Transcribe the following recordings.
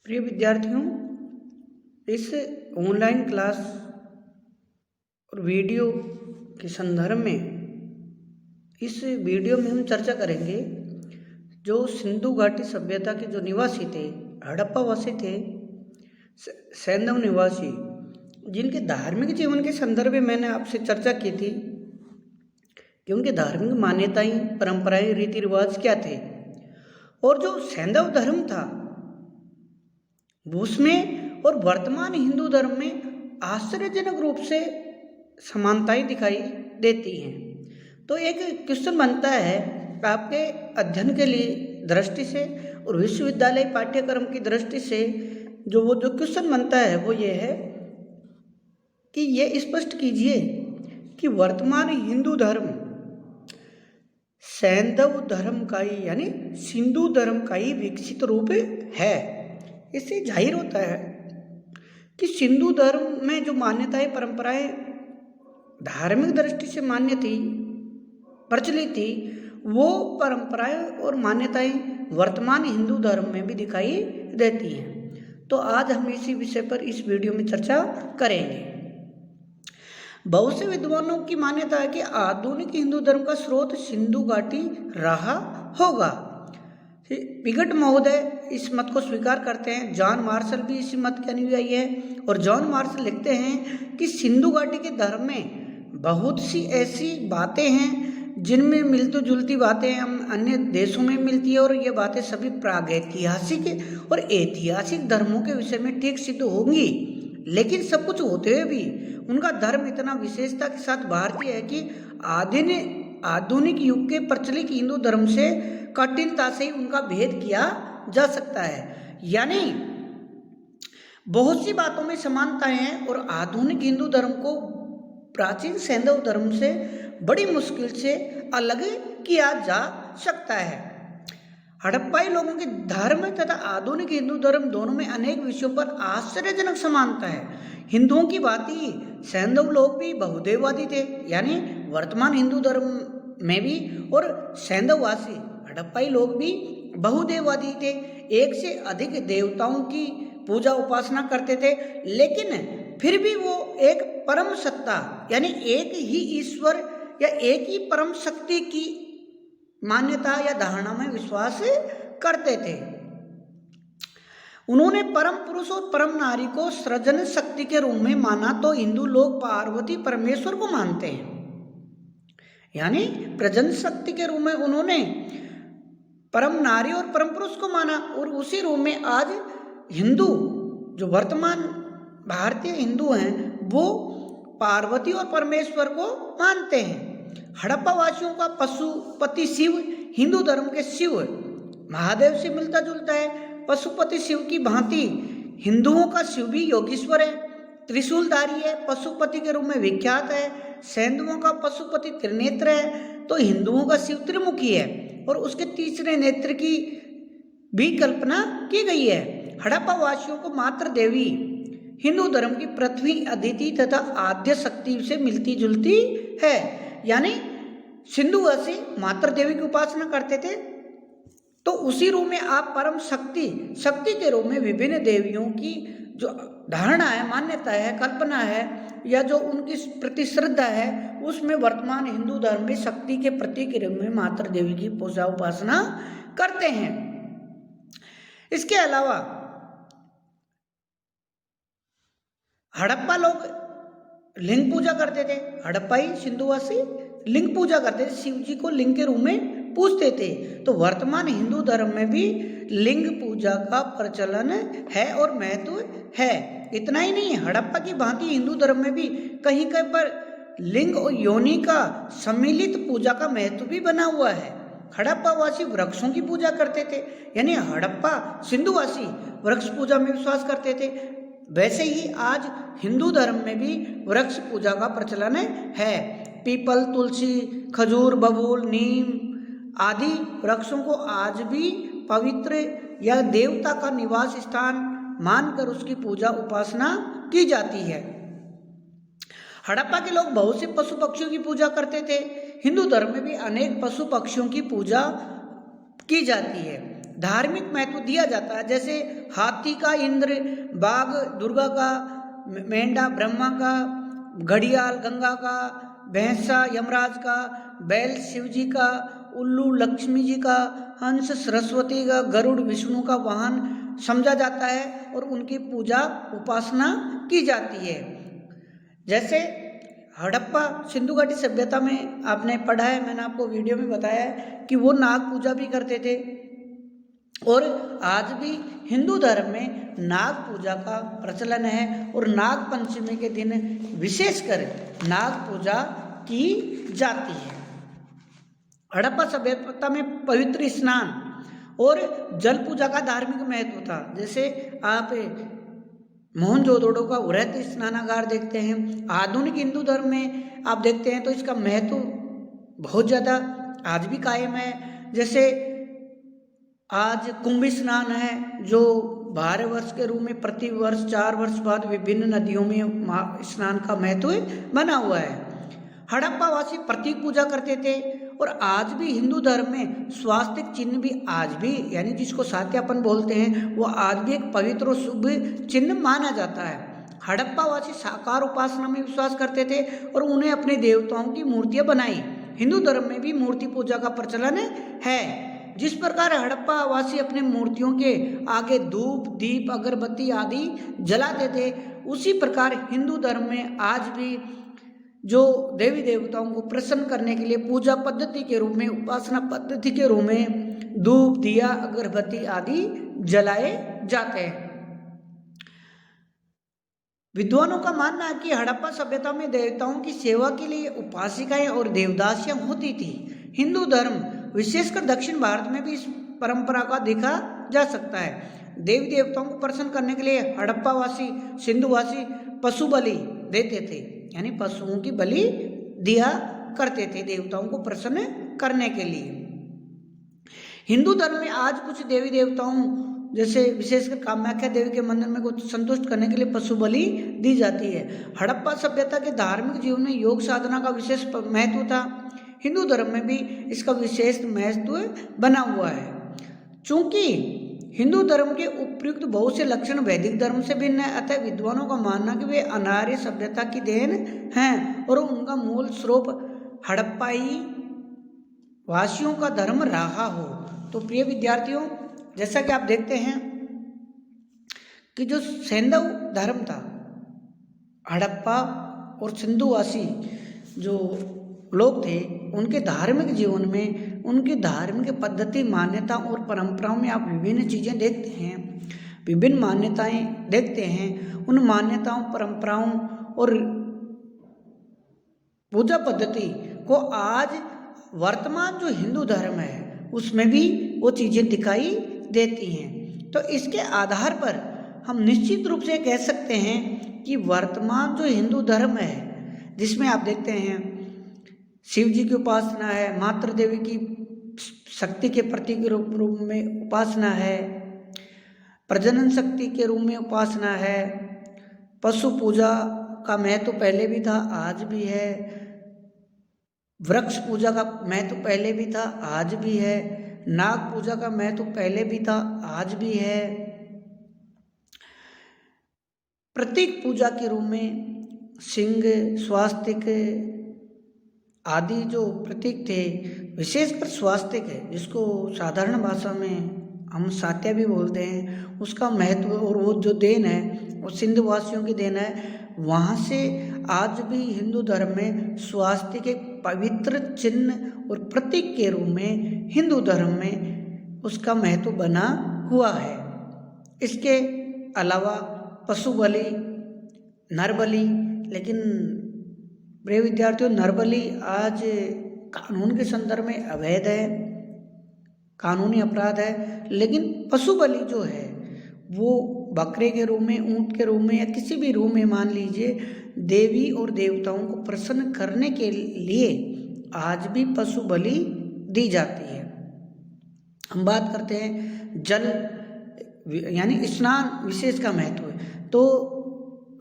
प्रिय विद्यार्थियों, इस ऑनलाइन क्लास और वीडियो के संदर्भ में इस वीडियो में हम चर्चा करेंगे जो सिंधु घाटी सभ्यता के जो निवासी थे, हड़प्पावासी थे, सैंधव निवासी, जिनके धार्मिक जीवन के संदर्भ में मैंने आपसे चर्चा की थी कि उनके धार्मिक मान्यताएं, परंपराएं, रीति रिवाज क्या थे। और जो सैंधव धर्म था उसमें और वर्तमान हिंदू धर्म में आश्चर्यजनक रूप से समानताएं दिखाई देती हैं। तो एक क्वेश्चन बनता है आपके अध्ययन के लिए दृष्टि से और विश्वविद्यालय पाठ्यक्रम की दृष्टि से जो क्वेश्चन बनता है वो ये है कि ये स्पष्ट कीजिए कि वर्तमान हिंदू धर्म सैंधव धर्म का ही यानी सिंधु धर्म का ही विकसित रूप है। इससे जाहिर होता है कि सिंधु धर्म में जो मान्यताएं, परंपराएं धार्मिक दृष्टि से मान्य थी, प्रचलित थी, वो परंपराएं और मान्यताएं वर्तमान हिंदू धर्म में भी दिखाई देती हैं। तो आज हम इसी विषय पर इस वीडियो में चर्चा करेंगे। बहुत से विद्वानों की मान्यता है कि आधुनिक हिंदू धर्म का स्रोत सिंधु घाटी रहा होगा। पिगट महोदय इस मत को स्वीकार करते हैं। जॉन मार्शल भी इसी मत के अनुयायी है और जॉन मार्शल लिखते हैं कि सिंधु घाटी के धर्म में बहुत सी ऐसी बातें हैं जिनमें मिलती जुलती बातें हम अन्य देशों में मिलती है और ये बातें सभी प्रागैतिहासिक और ऐतिहासिक धर्मों के विषय में ठीक सिद्ध होंगी। लेकिन सब कुछ होते हुए भी उनका धर्म इतना विशेषता के साथ भारतीय है कि आधुनिक युग के प्रचलित हिंदू धर्म से कठिनता से उनका भेद किया जा सकता है। यानी बहुत सी बातों में समानताएं हैं और आधुनिक हिंदू धर्म को प्राचीन सैंधव धर्म से बड़ी मुश्किल से अलग किया जा सकता है। हड़प्पाई लोगों के धर्म तथा आधुनिक हिंदू धर्म दोनों में अनेक विषयों पर आश्चर्यजनक समानता है। हिंदुओं की भांति सैंधव लोग भी बहुदेववादी थे, यानी वर्तमान हिंदू धर्म में भी, और सैंधववासी हड़प्पाई लोग भी बहुदेववादी थे, एक से अधिक देवताओं की पूजा उपासना करते थे। लेकिन फिर भी वो एक परम सत्ता यानी एक ही ईश्वर या एक ही परम शक्ति की मान्यता या धारणा में विश्वास करते थे। उन्होंने परम पुरुष और परम नारी को सृजन शक्ति के रूप में माना। तो हिंदू लोग पार्वती परमेश्वर को मानते हैं, यानी प्रजन शक्ति के रूप में उन्होंने परम नारी और परम पुरुष को माना। और उसी रूप में आज हिंदू जो वर्तमान भारतीय हिंदू हैं वो पार्वती और परमेश्वर को मानते हैं। हड़प्पा वासियों का पशुपति शिव हिंदू धर्म के शिव महादेव से मिलता जुलता है। पशुपति शिव की भांति हिंदुओं का शिव भी योगीश्वर है, त्रिशूलधारी है, पशुपति के रूप में विख्यात है। सैंधवों का पशुपति त्रिनेत्र है, तो हिंदुओं का शिव त्रिमुखी है और उसके तीसरे नेत्र की भी कल्पना की गई है। हड़प्पा वासियों को मात्र देवी हिंदू धर्म की पृथ्वी, अदिति तथा आद्य शक्ति से मिलती जुलती है। यानी सिंधुवासी मात्र देवी की उपासना करते थे। तो उसी रूप में आप परम शक्ति के रूप में विभिन्न देवियों की जो धारणा है, मान्यता है, कल्पना है या जो उनकी प्रति श्रद्धा है, उसमें वर्तमान हिंदू धर्म में शक्ति के प्रतीक के रूप में मात्र देवी की पूजा उपासना करते हैं। इसके अलावा हड़प्पा लोग लिंग पूजा करते थे। हड़प्पाई सिंधुवासी लिंग पूजा करते थे, शिव जी को लिंग के रूप में पूजते थे। तो वर्तमान हिंदू धर्म में भी लिंग पूजा का प्रचलन है और महत्व है। इतना ही नहीं, हड़प्पा की भांति हिंदू धर्म में भी कहीं कहीं पर लिंग और योनि का सम्मिलित पूजा का महत्व भी बना हुआ है। हड़प्पावासी वृक्षों की पूजा करते थे, यानी हड़प्पा सिंधुवासी वृक्ष पूजा में विश्वास करते थे। वैसे ही आज हिंदू धर्म में भी वृक्ष पूजा का प्रचलन है। पीपल, तुलसी, खजूर, बबूल, नीम आदि वृक्षों को आज भी पवित्र या देवता का निवास स्थान मानकर उसकी पूजा उपासना की जाती है। हड़प्पा के लोग बहुत से पशु पक्षियों की पूजा करते थे। हिंदू धर्म में भी अनेक पशु पक्षियों की पूजा की जाती है। धार्मिक महत्व दिया जाता है। जैसे हाथी का इंद्र, बाघ दुर्गा का, मेंढा ब्रह्मा का, घड़ियाल गंगा का, भैंसा यमराज का, बैल शिव जी का, उल्लू लक्ष्मी जी का, हंस सरस्वती का, गरुड़ विष्णु का वाहन समझा जाता है और उनकी पूजा उपासना की जाती है। जैसे हड़प्पा सिंधु घाटी सभ्यता में आपने पढ़ा है, मैंने आपको वीडियो में बताया है कि वो नाग पूजा भी करते थे और आज भी हिंदू धर्म में नाग पूजा का प्रचलन है और नाग पंचमी के दिन विशेषकर नाग पूजा की जाती है। हड़प्पा सभ्यता में पवित्र स्नान और जल पूजा का धार्मिक महत्व था। जैसे आप मोहनजोदड़ो का वृहत स्नानागार देखते हैं, आधुनिक हिंदू धर्म में आप देखते हैं तो इसका महत्व बहुत ज़्यादा आज भी कायम है। जैसे आज कुंभ स्नान है जो 12 वर्ष के रूप में प्रति वर्ष 4 वर्ष बाद विभिन्न नदियों में स्नान का महत्व बना हुआ है। हड़प्पावासी प्रतीक पूजा करते थे और आज भी हिंदू धर्म में स्वास्तिक चिन्ह भी आज भी, यानी जिसको सात्यापन बोलते हैं, वो आज भी एक पवित्र और शुभ चिन्ह माना जाता है। हड़प्पावासी साकार उपासना में विश्वास करते थे और उन्हें अपने देवताओं की मूर्तियां बनाई। हिंदू धर्म में भी मूर्ति पूजा का प्रचलन है। जिस प्रकार हड़प्पावासी अपने मूर्तियों के आगे धूप दीप अगरबत्ती आदि जलाते थे, उसी प्रकार हिंदू धर्म में आज भी जो देवी देवताओं को प्रसन्न करने के लिए पूजा पद्धति के रूप में, उपासना पद्धति के रूप में धूप दिया अगरबत्ती आदि जलाए जाते हैं। विद्वानों का मानना है कि हड़प्पा सभ्यता में देवताओं की सेवा के लिए उपासिकाएं और देवदासियां होती थी। हिंदू धर्म विशेषकर दक्षिण भारत में भी इस परंपरा का देखा जा सकता है। देवी देवताओं को प्रसन्न करने के लिए हड़प्पावासी सिंधुवासी पशु बलि देते थे, यानी पशुओं की बलि दिया करते थे देवताओं को प्रसन्न करने के लिए। हिंदू धर्म में आज कुछ देवी देवताओं जैसे विशेषकर कामाख्या देवी के मंदिर में कुछ संतुष्ट करने के लिए पशु बलि दी जाती है। हड़प्पा सभ्यता के धार्मिक जीवन में योग साधना का विशेष महत्व था। हिंदू धर्म में भी इसका विशेष महत्व बना हुआ है। चूंकि हिंदू धर्म के उपयुक्त बहुत से लक्षण वैदिक धर्म से भिन्न है, अतः विद्वानों का मानना कि वे अनार्य सभ्यता की देन हैं और उनका मूल स्रोत हड़प्पाई वासियों का धर्म रहा हो। तो प्रिय विद्यार्थियों, जैसा कि आप देखते हैं कि जो सैंधव धर्म था, हड़प्पा और सिंधुवासी जो लोग थे, उनके धार्मिक जीवन में, उनकी धार्मिक पद्धति मान्यता और परंपराओं में आप विभिन्न चीज़ें देखते हैं, विभिन्न मान्यताएं देखते हैं। उन मान्यताओं परंपराओं और पूजा पद्धति को आज वर्तमान जो हिंदू धर्म है उसमें भी वो चीज़ें दिखाई देती हैं। तो इसके आधार पर हम निश्चित रूप से कह सकते हैं कि वर्तमान जो हिंदू धर्म है, जिसमें आप देखते हैं शिव जी की उपासना है, मातृ देवी की शक्ति के प्रतीक के रूप में उपासना है, प्रजनन शक्ति के रूप में उपासना है, पशु पूजा का महत्व पहले भी था आज भी है, वृक्ष पूजा का महत्व पहले भी था आज भी है, नाग पूजा का महत्व पहले भी था आज भी है। प्रतीक पूजा के रूप में सिंह, स्वास्तिक आदि जो प्रतीक थे, विशेषकर स्वास्तिक है जिसको साधारण भाषा में हम सात्या भी बोलते हैं, उसका महत्व और वो जो देन है वो सिंधुवासियों की देन है। वहाँ से आज भी हिंदू धर्म में स्वास्तिक एक पवित्र चिन्ह और प्रतीक के रूप में हिंदू धर्म में उसका महत्व बना हुआ है। इसके अलावा पशु बलि, नर बलि, लेकिन प्रिय विद्यार्थियों नरबलि आज कानून के संदर्भ में अवैध है, कानूनी अपराध है। लेकिन पशु बलि जो है वो बकरे के रूप में, ऊंट के रूप में या किसी भी रूप में मान लीजिए, देवी और देवताओं को प्रसन्न करने के लिए आज भी पशु बलि दी जाती है। हम बात करते हैं जल यानी स्नान विशेष का महत्व है, तो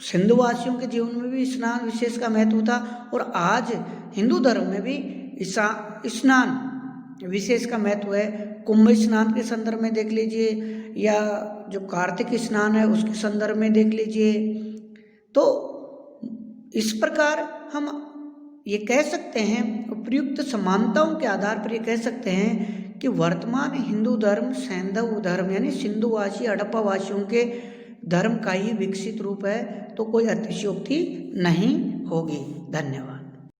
सिंधुवासियों के जीवन में भी स्नान विशेष का महत्व था और आज हिंदू धर्म में भी स्नान विशेष का महत्व है। कुंभ स्नान के संदर्भ में देख लीजिए, या जो कार्तिक स्नान है उसके संदर्भ में देख लीजिए। तो इस प्रकार हम ये कह सकते हैं, उपयुक्त समानताओं के आधार पर ये कह सकते हैं कि वर्तमान हिंदू धर्म सैंधव धर्म यानी सिंधुवासी हड़प्पा वासियों के धर्म का ही विकसित रूप है, तो कोई अतिशयोक्ति नहीं होगी। धन्यवाद।